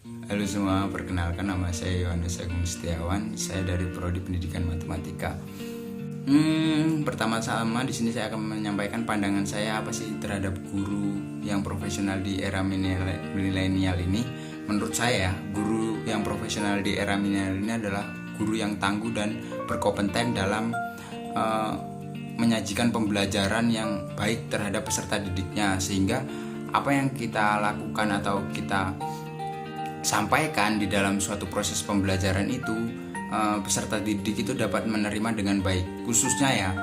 Halo semua, perkenalkan nama saya Yohanes Agung Setiawan. Saya dari Prodi Pendidikan Matematika. Pertama-tama di sini saya akan menyampaikan pandangan saya apa sih terhadap guru yang profesional di era milenial ini. Menurut saya, guru yang profesional di era milenial ini adalah guru yang tangguh dan berkompeten dalam menyajikan pembelajaran yang baik terhadap peserta didiknya, sehingga apa yang kita lakukan atau kita sampaikan di dalam suatu proses pembelajaran itu peserta didik itu dapat menerima dengan baik. Khususnya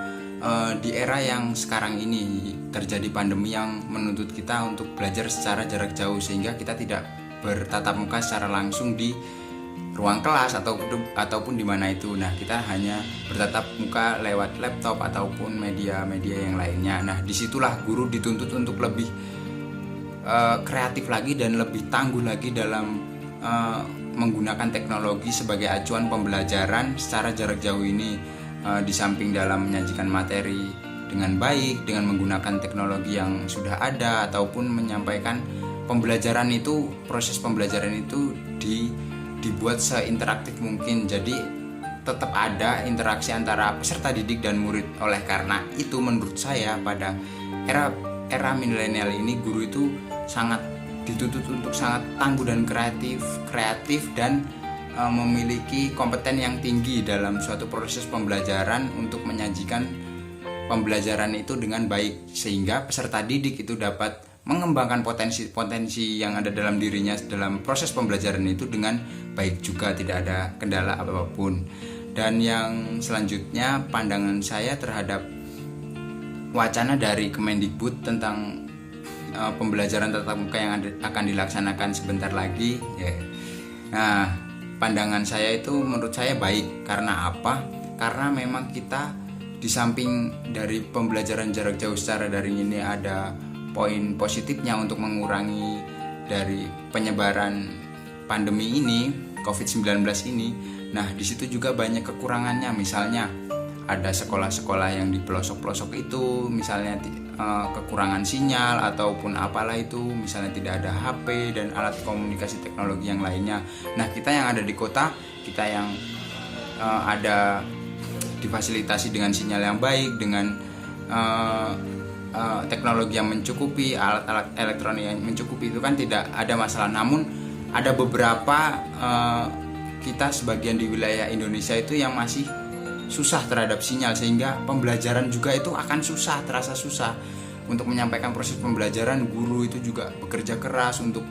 di era yang sekarang ini terjadi pandemi yang menuntut kita untuk belajar secara jarak jauh, sehingga kita tidak bertatap muka secara langsung di ruang kelas ataupun di mana itu. Nah, kita hanya bertatap muka lewat laptop ataupun media-media yang lainnya. Nah, disitulah guru dituntut untuk lebih kreatif lagi dan lebih tangguh lagi dalam menggunakan teknologi sebagai acuan pembelajaran secara jarak jauh ini, di samping dalam menyajikan materi dengan baik dengan menggunakan teknologi yang sudah ada ataupun menyampaikan pembelajaran itu, proses pembelajaran itu dibuat seinteraktif mungkin. Jadi tetap ada interaksi antara peserta didik dan murid. Oleh karena itu menurut saya pada era milenial ini guru itu sangat dituntut untuk sangat tangguh dan kreatif dan memiliki kompeten yang tinggi dalam suatu proses pembelajaran untuk menyajikan pembelajaran itu dengan baik, sehingga peserta didik itu dapat mengembangkan potensi-potensi yang ada dalam dirinya dalam proses pembelajaran itu dengan baik juga, tidak ada kendala apapun. Dan yang selanjutnya, pandangan saya terhadap wacana dari Kemendikbud tentang pembelajaran tatap muka yang akan dilaksanakan sebentar lagi ya. Nah, pandangan saya itu menurut saya baik. Karena apa? Karena memang kita di samping dari pembelajaran jarak jauh secara daring ini ada poin positifnya untuk mengurangi dari penyebaran pandemi ini, COVID-19 ini. Nah, di situ juga banyak kekurangannya. Misalnya ada sekolah-sekolah yang di pelosok-pelosok itu misalnya kekurangan sinyal ataupun apalah itu, misalnya tidak ada HP dan alat komunikasi teknologi yang lainnya. Nah, kita yang ada di kota, kita yang ada difasilitasi dengan sinyal yang baik, dengan teknologi yang mencukupi, alat-alat elektronik yang mencukupi, itu kan tidak ada masalah. Namun ada beberapa kita sebagian di wilayah Indonesia itu yang masih susah terhadap sinyal, sehingga pembelajaran juga itu akan susah, terasa susah untuk menyampaikan proses pembelajaran. Guru itu juga bekerja keras untuk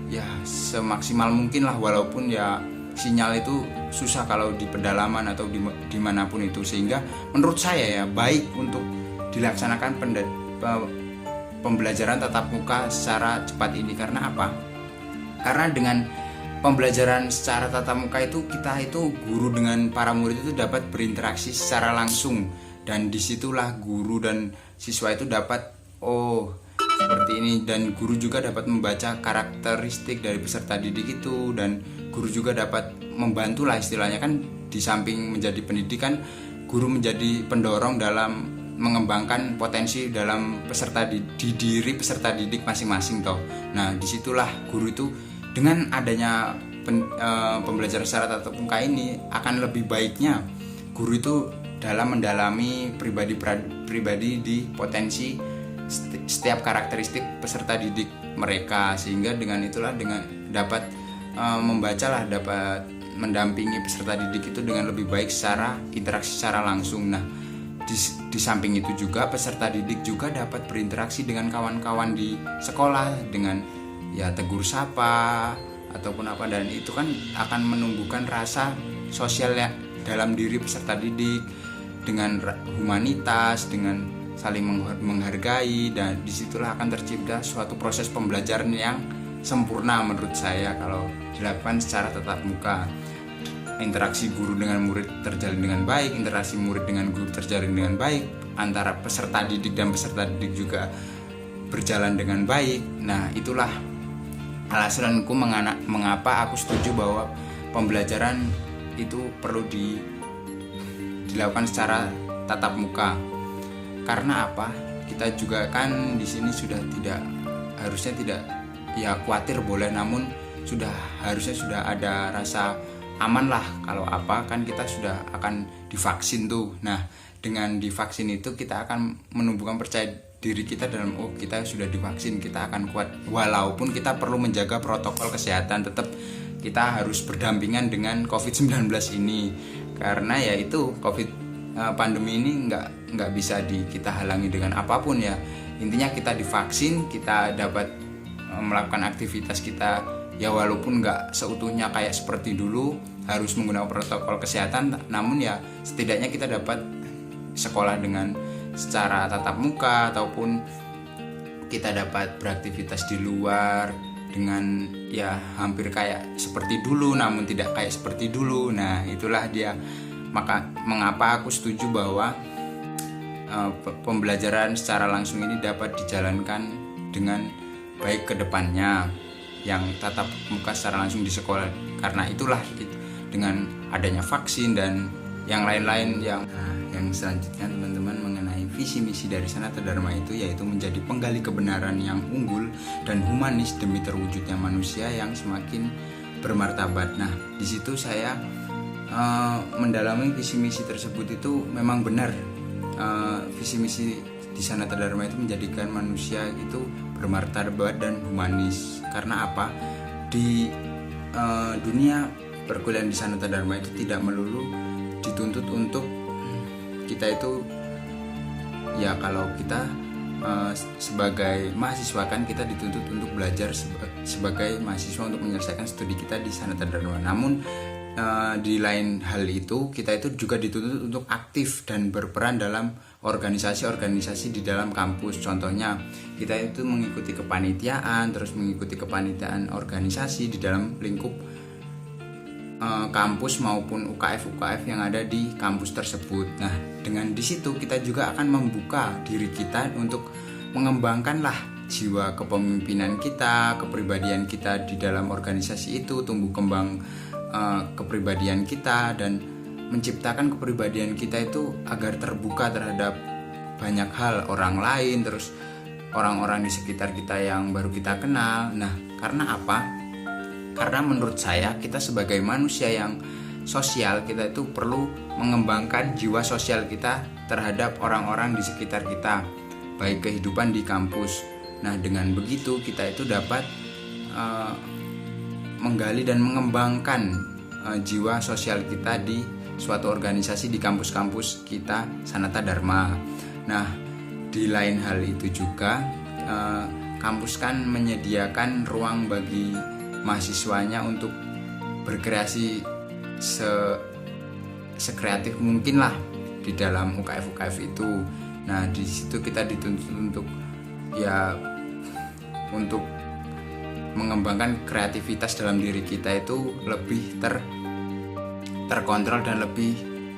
ya semaksimal mungkin lah, walaupun ya sinyal itu susah kalau di pedalaman atau dimanapun itu. Sehingga menurut saya ya baik untuk dilaksanakan pembelajaran tatap muka secara cepat ini. Karena apa? Karena dengan pembelajaran secara tatap muka itu kita itu guru dengan para murid itu dapat berinteraksi secara langsung, dan disitulah guru dan siswa itu dapat seperti ini, dan guru juga dapat membaca karakteristik dari peserta didik itu, dan guru juga dapat membantu lah istilahnya kan. Di samping menjadi pendidikan, guru menjadi pendorong dalam mengembangkan potensi dalam peserta di diri peserta didik masing-masing toh. Nah, disitulah guru itu dengan adanya pembelajaran secara tatap muka ini akan lebih baiknya guru itu dalam mendalami pribadi di potensi setiap karakteristik peserta didik mereka, sehingga dengan itulah dengan dapat membacalah, dapat mendampingi peserta didik itu dengan lebih baik secara interaksi secara langsung. Nah, di samping itu juga peserta didik juga dapat berinteraksi dengan kawan-kawan di sekolah dengan ya tegur sapa ataupun apa, dan itu kan akan menumbuhkan rasa sosial ya dalam diri peserta didik dengan humanitas, dengan saling menghargai, dan disitulah akan tercipta suatu proses pembelajaran yang sempurna menurut saya kalau dilakukan secara tatap muka. Interaksi guru dengan murid terjalin dengan baik, interaksi murid dengan guru terjalin dengan baik, antara peserta didik dan peserta didik juga berjalan dengan baik. Nah, itulah alasanku mengapa aku setuju bahwa pembelajaran itu perlu dilakukan secara tatap muka. Karena apa? Kita juga kan di sini sudah harusnya tidak ya khawatir boleh, namun harusnya sudah ada rasa aman lah. Kalau apa kan kita sudah akan divaksin tuh. Nah, dengan divaksin itu kita akan menumbuhkan percaya diri kita dalam kita sudah divaksin, kita akan kuat. Walaupun kita perlu menjaga protokol kesehatan, tetap kita harus berdampingan dengan COVID-19 ini, karena ya itu pandemi ini nggak bisa kita halangi dengan apapun ya. Intinya kita divaksin, kita dapat melakukan aktivitas kita ya, walaupun nggak seutuhnya kayak seperti dulu harus menggunakan protokol kesehatan, namun ya setidaknya kita dapat sekolah dengan secara tatap muka, ataupun kita dapat beraktivitas di luar dengan ya hampir kayak seperti dulu, namun tidak kayak seperti dulu. Nah, itulah dia mengapa aku setuju bahwa pembelajaran secara langsung ini dapat dijalankan dengan baik ke depannya, yang tatap muka secara langsung di sekolah. Karena itulah dengan adanya vaksin dan yang lain-lain yang selanjutnya teman-teman mengenai visi misi dari Sanata Dharma itu, yaitu menjadi penggali kebenaran yang unggul dan humanis demi terwujudnya manusia yang semakin bermartabat. Nah, di situ saya mendalami visi misi tersebut itu memang benar. Visi misi di Sanata Dharma itu menjadikan manusia itu bermartabat dan humanis. Karena apa? Di dunia perkuliahan di Sanata Dharma itu tidak melulu dituntut untuk kita itu ya, kalau kita sebagai mahasiswa kan kita dituntut untuk belajar sebagai mahasiswa untuk menyelesaikan studi kita di Sanata Dharma. Namun di lain hal itu kita itu juga dituntut untuk aktif dan berperan dalam organisasi-organisasi di dalam kampus. Contohnya kita itu mengikuti kepanitiaan, terus mengikuti kepanitiaan organisasi di dalam lingkup kampus maupun UKF yang ada di kampus tersebut. Nah, dengan di situ kita juga akan membuka diri kita untuk mengembangkanlah jiwa kepemimpinan kita, kepribadian kita di dalam organisasi itu, tumbuh kembang kepribadian kita, dan menciptakan kepribadian kita itu agar terbuka terhadap banyak hal, orang lain, terus orang-orang di sekitar kita yang baru kita kenal. Nah, karena apa? Karena menurut saya kita sebagai manusia yang sosial, kita itu perlu mengembangkan jiwa sosial kita terhadap orang-orang di sekitar kita, baik kehidupan di kampus. Nah, dengan begitu kita itu dapat menggali dan mengembangkan jiwa sosial kita di suatu organisasi di kampus-kampus kita Sanata Dharma. Nah, di lain hal itu juga kampus kan menyediakan ruang bagi mahasiswanya untuk berkreasi sekreatif mungkin lah di dalam UKF itu. Nah, di situ kita dituntut untuk mengembangkan kreativitas dalam diri kita itu lebih terkontrol dan lebih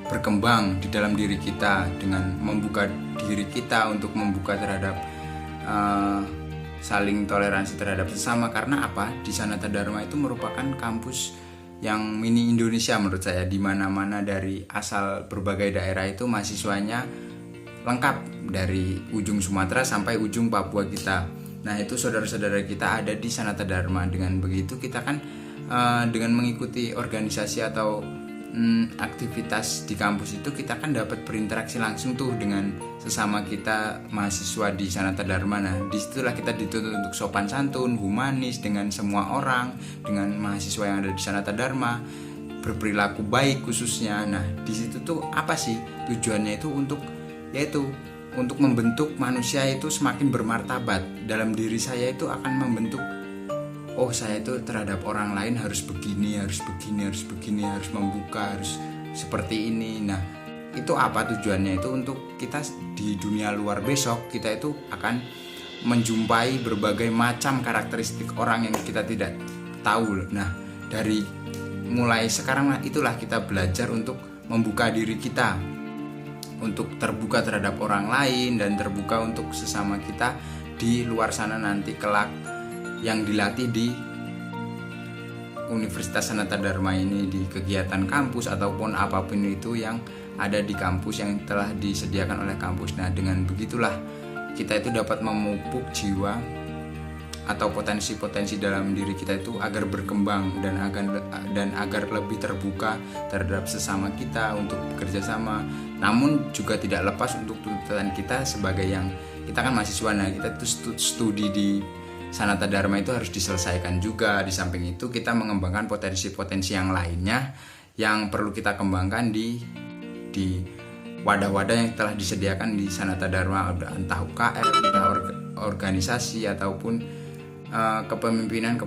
berkembang di dalam diri kita, dengan membuka diri kita untuk membuka terhadap saling toleransi terhadap sesama. Karena apa? Di Sanata Dharma itu merupakan kampus yang mini Indonesia menurut saya, di mana-mana dari asal berbagai daerah itu mahasiswanya lengkap dari ujung Sumatera sampai ujung Papua kita. Nah, itu saudara-saudara kita ada di Sanata Dharma. Dengan begitu kita kan dengan mengikuti organisasi atau aktivitas di kampus itu, kita kan dapat berinteraksi langsung tuh dengan sesama kita mahasiswa di Sanata Dharma. Nah, disitulah kita dituntut untuk sopan santun, humanis dengan semua orang, dengan mahasiswa yang ada di Sanata Dharma, berperilaku baik khususnya. Nah, di situ tuh apa sih tujuannya itu? Untuk membentuk manusia itu semakin bermartabat. Dalam diri saya itu akan membentuk, saya itu terhadap orang lain harus begini, harus membuka, harus seperti ini. Nah, itu apa tujuannya? Itu untuk kita di dunia luar besok, kita itu akan menjumpai berbagai macam karakteristik orang yang kita tidak tahu. Nah, dari mulai sekarang itulah kita belajar untuk membuka diri kita, untuk terbuka terhadap orang lain dan terbuka untuk sesama kita di luar sana nanti kelak, yang dilatih di Universitas Sanata Dharma ini, di kegiatan kampus ataupun apapun itu yang ada di kampus yang telah disediakan oleh kampus. Nah, dengan begitulah kita itu dapat memupuk jiwa atau potensi-potensi dalam diri kita itu agar berkembang dan agar lebih terbuka terhadap sesama kita untuk bekerja sama. Namun juga tidak lepas untuk tuntutan kita sebagai yang kita kan mahasiswa, nah kita itu studi di Sanata Dharma itu harus diselesaikan juga. Di samping itu kita mengembangkan potensi-potensi yang lainnya yang perlu kita kembangkan di wadah-wadah yang telah disediakan di Sanata Dharma, entah UKM, entah organisasi ataupun kepemimpinan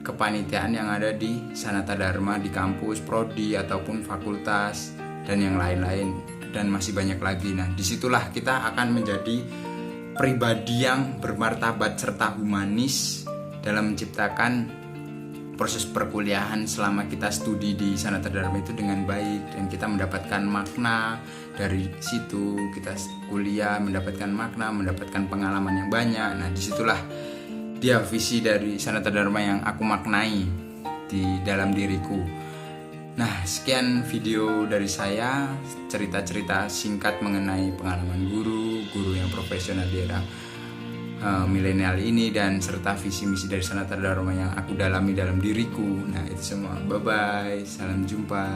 kepanitiaan yang ada di Sanata Dharma, di kampus, prodi ataupun fakultas dan yang lain-lain, dan masih banyak lagi. Nah, disitulah kita akan menjadi pribadi yang bermartabat serta humanis dalam menciptakan proses perkuliahan selama kita studi di Sanata Dharma itu dengan baik, dan kita mendapatkan makna dari situ. Kita kuliah mendapatkan makna, mendapatkan pengalaman yang banyak. Nah, disitulah dia visi dari Sanata Dharma yang aku maknai di dalam diriku. Nah, sekian video dari saya, cerita-cerita singkat mengenai pengalaman guru yang profesional di era milenial ini, dan serta visi misi dari Sanata Dharma yang aku dalami dalam diriku. Nah, itu semua. Bye bye, salam jumpa.